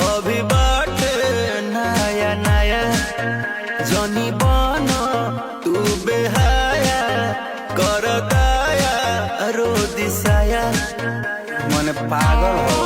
अभी बाटे नया नया जनी बन तू बेहाया कर दाया रो दिसाया मन पागल हो